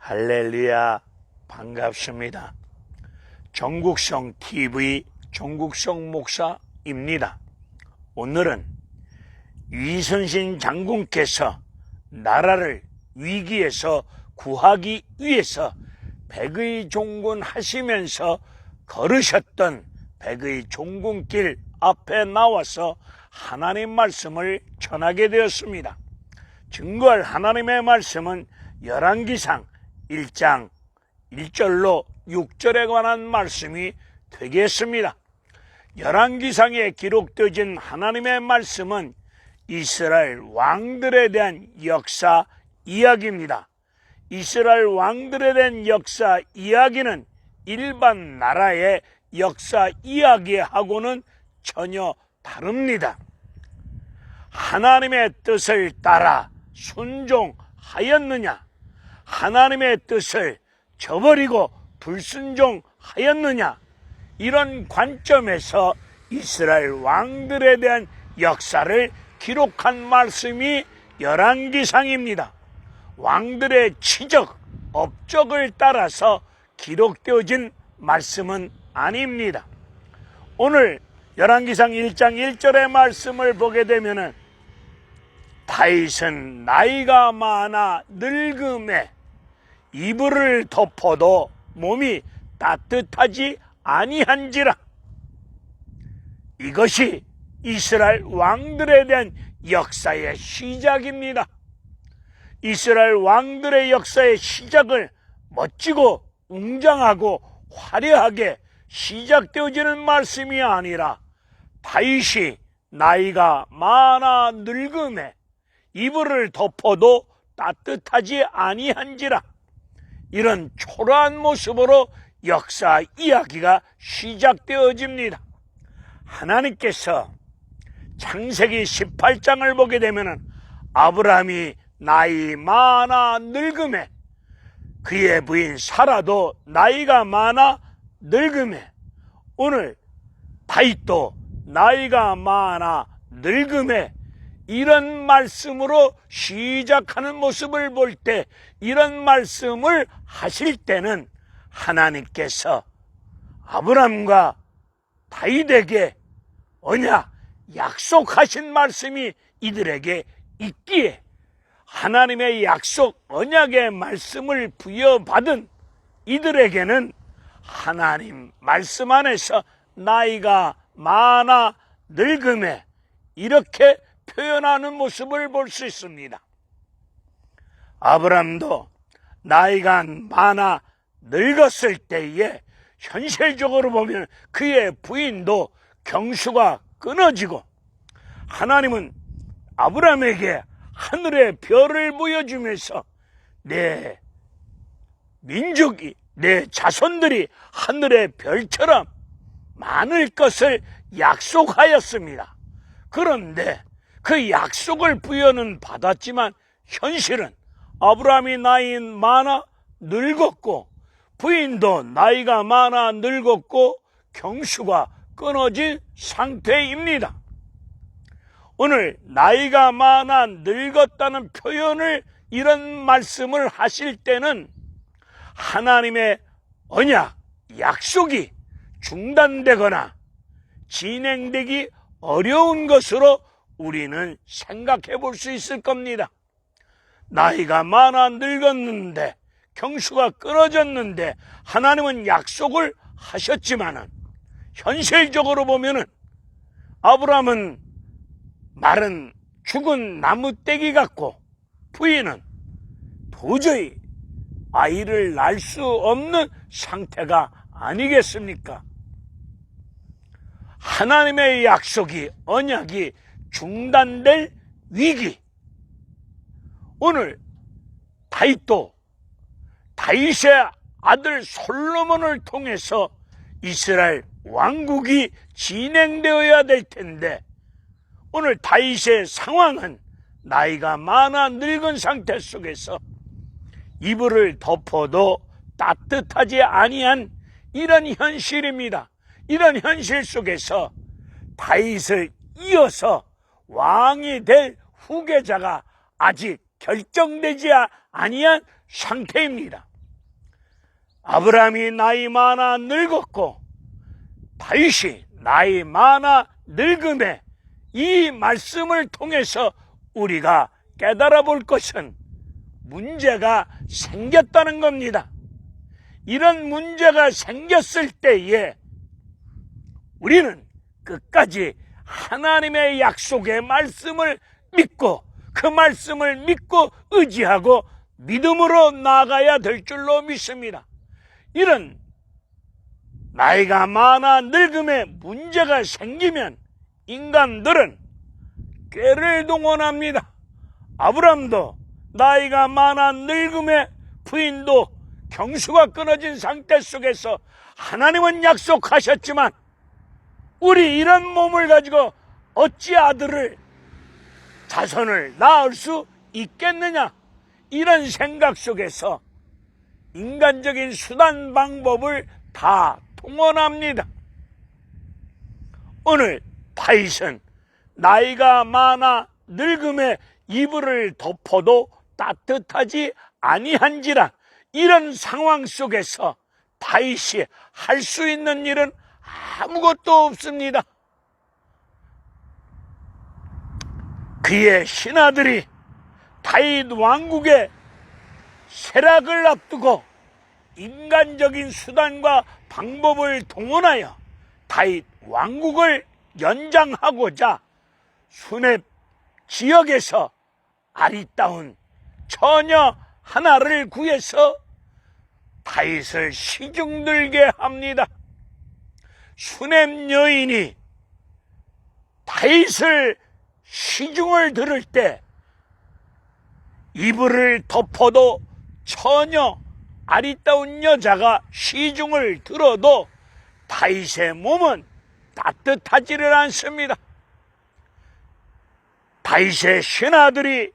할렐루야, 반갑습니다. 전국성 TV 전국성 목사입니다. 오늘은 위선신 장군께서 나라를 위기에서 구하기 위해서 백의 종군 하시면서 걸으셨던 백의 종군길 앞에 나와서 하나님 말씀을 전하게 되었습니다. 증거할 하나님의 말씀은 열왕기상 1장 1절로 6절에 관한 말씀이 되겠습니다. 열왕기상에 기록되어진 하나님의 말씀은 이스라엘 왕들에 대한 역사 이야기입니다. 이스라엘 왕들에 대한 역사 이야기는 일반 나라의 역사 이야기하고는 전혀 다릅니다. 하나님의 뜻을 따라 순종하였느냐, 하나님의 뜻을 저버리고 불순종하였느냐, 이런 관점에서 이스라엘 왕들에 대한 역사를 기록한 말씀이 열왕기상입니다. 왕들의 치적, 업적을 따라서 기록되어진 말씀은 아닙니다. 오늘 열왕기상 1장 1절의 말씀을 보게 되면 다윗은 나이가 많아 늙음에 이불을 덮어도 몸이 따뜻하지 아니한지라. 이것이 이스라엘 왕들에 대한 역사의 시작입니다. 이스라엘 왕들의 역사의 시작을 멋지고 웅장하고 화려하게 시작되어지는 말씀이 아니라 다윗이 나이가 많아 늙음에 이불을 덮어도 따뜻하지 아니한지라, 이런 초라한 모습으로 역사 이야기가 시작되어집니다. 하나님께서 창세기 18장을 보게 되면 아브라함이 나이 많아 늙음에, 그의 부인 사라도 나이가 많아 늙음에, 오늘 다윗도 나이가 많아 늙음에, 이런 말씀으로 시작하는 모습을 볼 때, 이런 말씀을 하실 때는 하나님께서 아브라함과 다윗에게 언약, 약속하신 말씀이 이들에게 있기에 하나님의 약속, 언약의 말씀을 부여받은 이들에게는 하나님 말씀 안에서 나이가 많아 늙음에, 이렇게 표현하는 모습을 볼 수 있습니다. 아브라함도 나이가 많아 늙었을 때에 현실적으로 보면 그의 부인도 경수가 끊어지고, 하나님은 아브라함에게 하늘의 별을 보여주면서 내 민족이, 내 자손들이 하늘의 별처럼 많을 것을 약속하였습니다. 그런데 그 약속을 부여는 받았지만 현실은 아브라함이 나이 많아 늙었고, 부인도 나이가 많아 늙었고, 경수가 끊어진 상태입니다. 오늘 나이가 많아 늙었다는 표현을, 이런 말씀을 하실 때는 하나님의 언약, 약속이 중단되거나 진행되기 어려운 것으로 우리는 생각해 볼 수 있을 겁니다. 나이가 많아 늙었는데, 경수가 끊어졌는데 하나님은 약속을 하셨지만은 현실적으로 보면은 아브라함은 마른 죽은 나무떼기 같고, 부인은 도저히 아이를 낳을 수 없는 상태가 아니겠습니까? 하나님의 약속이, 언약이 중단될 위기. 오늘 다윗도 다윗의 아들 솔로몬을 통해서 이스라엘 왕국이 진행되어야 될 텐데, 오늘 다윗의 상황은 나이가 많아 늙은 상태 속에서 이불을 덮어도 따뜻하지 아니한 이런 현실입니다. 이런 현실 속에서 다윗을 이어서 왕이 될 후계자가 아직 결정되지 아니한 상태입니다. 아브라함이 나이 많아 늙었고 다윗이 나이 많아 늙음에 이 말씀을 통해서 우리가 깨달아 볼 것은 문제가 생겼다는 겁니다. 이런 문제가 생겼을 때에 우리는 끝까지 하나님의 약속의 말씀을 믿고 그 말씀을 믿고 의지하고 믿음으로 나아가야 될 줄로 믿습니다. 이런 나이가 많아 늙음에 문제가 생기면 인간들은 꾀를 동원합니다. 아브람도 나이가 많아 늙음에 부인도 경수가 끊어진 상태 속에서 하나님은 약속하셨지만 우리 이런 몸을 가지고 어찌 자손을 낳을 수 있겠느냐, 이런 생각 속에서 인간적인 수단 방법을 다 동원합니다. 오늘 다윗은 나이가 많아 늙음에 이불을 덮어도 따뜻하지 아니한지라, 이런 상황 속에서 다윗이 할 수 있는 일은 아무것도 없습니다. 그의 신하들이 다윗 왕국의 쇠락을 앞두고 인간적인 수단과 방법을 동원하여 다윗 왕국을 연장하고자 수렙 지역에서 아리따운 처녀 하나를 구해서 다윗을 시중들게 합니다. 수렙 여인이 다윗을 시중을 들을 때 이불을 덮어도 처녀 아리따운 여자가 시중을 들어도 다윗의 몸은 따뜻하지를 않습니다. 다윗의 신하들이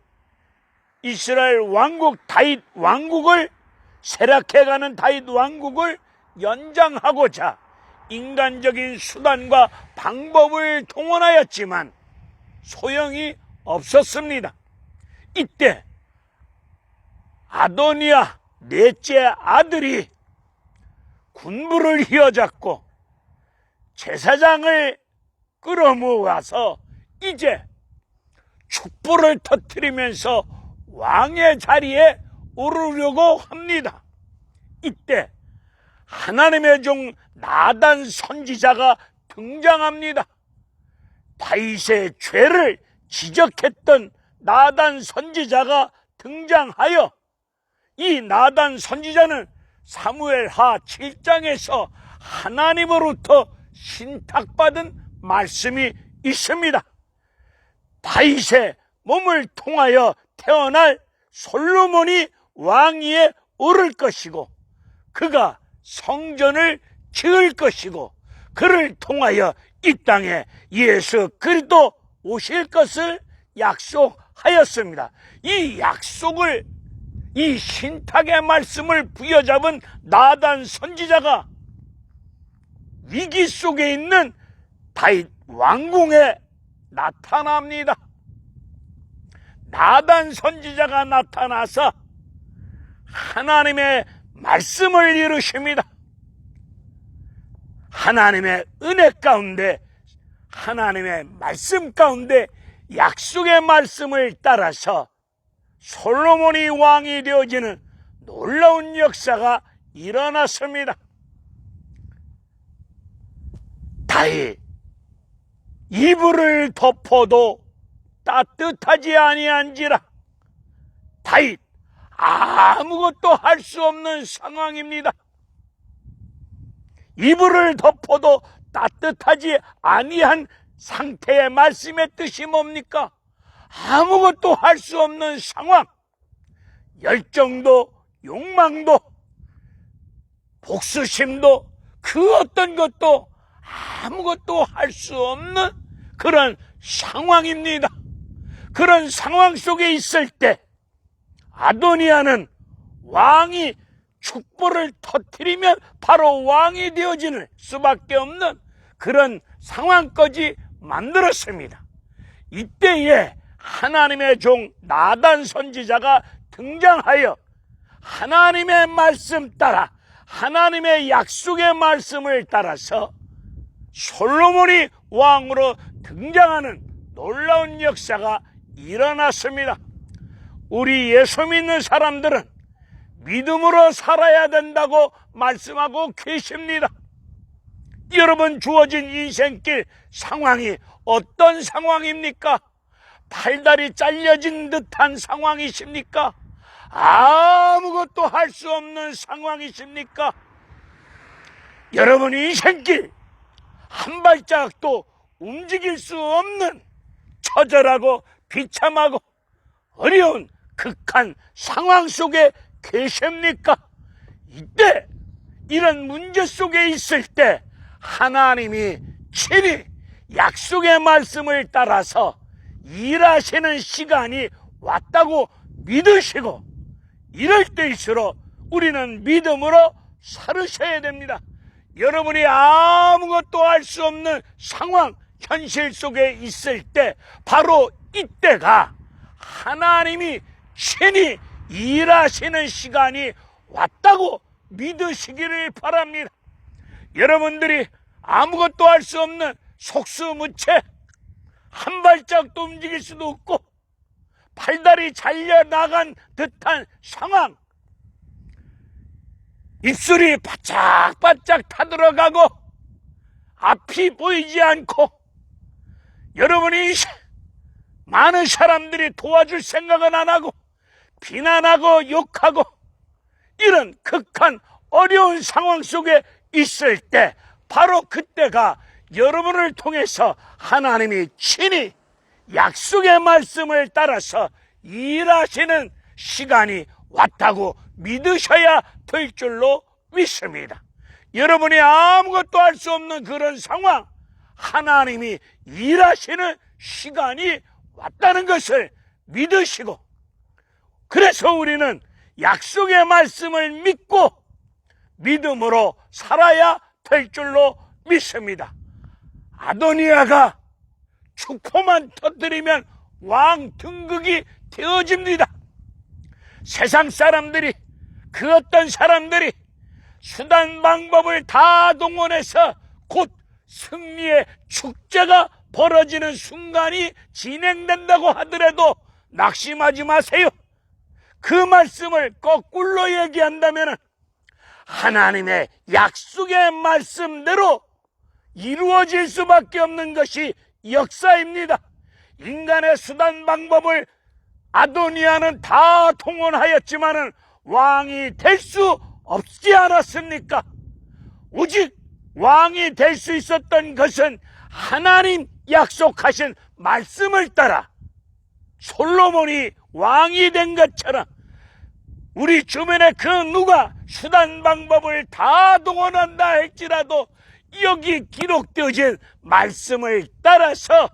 이스라엘 왕국 다윗 왕국을 쇠락해가는 다윗 왕국을 연장하고자 인간적인 수단과 방법을 동원하였지만 소용이 없었습니다. 이때 아도니아 넷째 아들이 군부를 휘어잡고 제사장을 끌어모아서 이제 촛불을 터뜨리면서 왕의 자리에 오르려고 합니다. 이때 하나님의 종 나단 선지자가 등장합니다. 다윗의 죄를 지적했던 나단 선지자가 등장하여 이 나단 선지자는 사무엘하 7장에서 하나님으로부터 신탁받은 말씀이 있습니다. 다윗의 몸을 통하여 태어날 솔로몬이 왕위에 오를 것이고 그가 성전을 지을 것이고 그를 통하여 이 땅에 예수 그리스도 오실 것을 약속하였습니다. 이 약속을, 이 신탁의 말씀을 부여잡은 나단 선지자가 위기 속에 있는 다윗 왕궁에 나타납니다. 나단 선지자가 나타나서 하나님의 말씀을 이루십니다. 하나님의 은혜 가운데, 하나님의 말씀 가운데 약속의 말씀을 따라서 솔로몬이 왕이 되어지는 놀라운 역사가 일어났습니다. 다윗 이불을 덮어도 따뜻하지 아니한지라. 다윗 아무것도 할 수 없는 상황입니다. 이불을 덮어도 따뜻하지 아니한 상태의 말씀의 뜻이 뭡니까? 아무것도 할 수 없는 상황, 열정도 욕망도 복수심도 그 어떤 것도 아무것도 할 수 없는 그런 상황입니다. 그런 상황 속에 있을 때 아도니아는 왕이 촛불을 터뜨리면 바로 왕이 되어지는 수밖에 없는 그런 상황까지 만들었습니다. 이때에 하나님의 종 나단 선지자가 등장하여 하나님의 말씀 따라 하나님의 약속의 말씀을 따라서 솔로몬이 왕으로 등장하는 놀라운 역사가 일어났습니다. 우리 예수 믿는 사람들은 믿음으로 살아야 된다고 말씀하고 계십니다. 여러분, 주어진 인생길 상황이 어떤 상황입니까? 팔다리 잘려진 듯한 상황이십니까? 아무것도 할 수 없는 상황이십니까? 여러분 인생길 한 발짝도 움직일 수 없는 처절하고 비참하고 어려운 극한 상황 속에 계십니까? 이때 이런 문제 속에 있을 때 하나님이 친히 약속의 말씀을 따라서 일하시는 시간이 왔다고 믿으시고, 이럴 때일수록 우리는 믿음으로 살으셔야 됩니다. 여러분이 아무것도 할 수 없는 상황, 현실 속에 있을 때 바로 이때가 하나님이 친히 일하시는 시간이 왔다고 믿으시기를 바랍니다. 여러분들이 아무것도 할 수 없는 속수무책, 한 발짝도 움직일 수도 없고 팔다리 잘려나간 듯한 상황, 입술이 바짝바짝 타들어가고 앞이 보이지 않고 여러분이 많은 사람들이 도와줄 생각은 안 하고 비난하고 욕하고 이런 극한 어려운 상황 속에 있을 때 바로 그때가 여러분을 통해서 하나님이 친히 약속의 말씀을 따라서 일하시는 시간이 왔다고 믿으셔야 될 줄로 믿습니다. 여러분이 아무것도 할 수 없는 그런 상황, 하나님이 일하시는 시간이 왔다는 것을 믿으시고, 그래서 우리는 약속의 말씀을 믿고 믿음으로 살아야 될 줄로 믿습니다. 아도니아가 축포만 터뜨리면 왕 등극이 되어집니다. 세상 사람들이, 그 어떤 사람들이 수단 방법을 다 동원해서 곧 승리의 축제가 벌어지는 순간이 진행된다고 하더라도 낙심하지 마세요. 그 말씀을 거꾸로 얘기한다면 하나님의 약속의 말씀대로 이루어질 수밖에 없는 것이 역사입니다. 인간의 수단 방법을 아도니아는 다 동원하였지만은 왕이 될 수 없지 않았습니까? 오직 왕이 될 수 있었던 것은 하나님 약속하신 말씀을 따라 솔로몬이 왕이 된 것처럼 우리 주변에 그 누가 수단 방법을 다 동원한다 할지라도 여기 기록되어진 말씀을 따라서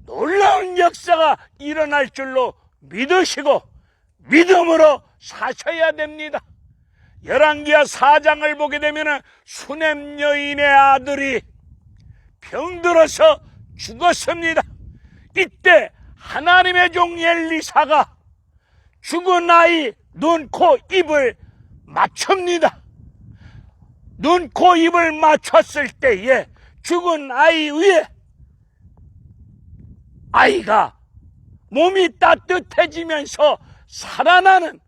놀라운 역사가 일어날 줄로 믿으시고 믿음으로 사셔야 됩니다. 열왕기하 4장을 보게 되면 수넴 여인의 아들이 병들어서 죽었습니다. 이때 하나님의 종 엘리사가 죽은 아이 눈, 코, 입을 맞춥니다. 눈, 코, 입을 맞췄을 때에 죽은 아이 위에 아이가 몸이 따뜻해지면서 살아나는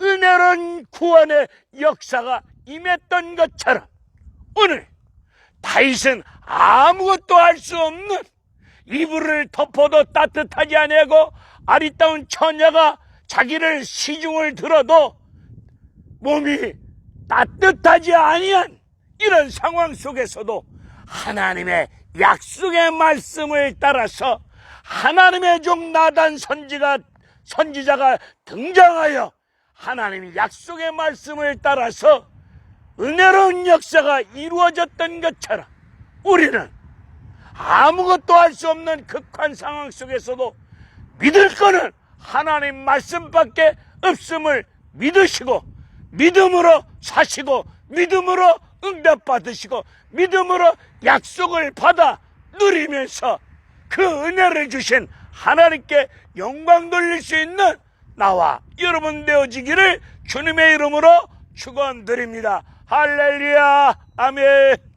은혜로운 구원의 역사가 임했던 것처럼 오늘 다윗은 아무것도 할 수 없는, 이불을 덮어도 따뜻하지 아니하고 아리따운 처녀가 자기를 시중을 들어도 몸이 따뜻하지 아니한 이런 상황 속에서도 하나님의 약속의 말씀을 따라서 하나님의 종 나단 선지자가 등장하여 하나님의 약속의 말씀을 따라서 은혜로운 역사가 이루어졌던 것처럼 우리는 아무것도 할 수 없는 극한 상황 속에서도 믿을 거는 하나님 말씀밖에 없음을 믿으시고 믿음으로 사시고 믿음으로 응답받으시고 믿음으로 약속을 받아 누리면서 그 은혜를 주신 하나님께 영광 돌릴 수 있는 나와 여러분 되어지기를 주님의 이름으로 축원드립니다. 할렐루야. 아멘.